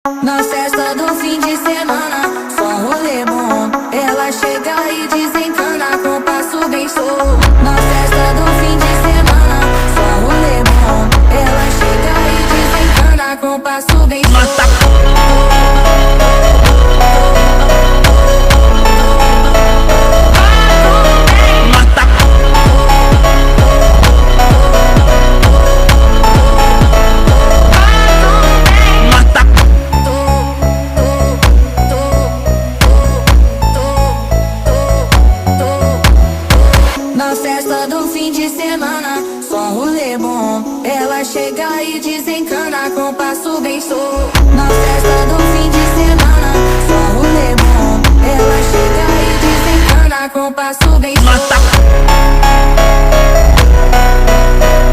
Na festa do fim de semana, só rolê bom. Ela chega e desencana com passo bem solto. Na festa do fim de semana, só rolê bom. Ela chega e desencana com passo bem solto. Na festa do fim de semana, só rolê bom. Ela chega e desencana com passo bem solto. Na festa do fim de semana, só rolê bom. Ela chega e desencana com passo bem solto.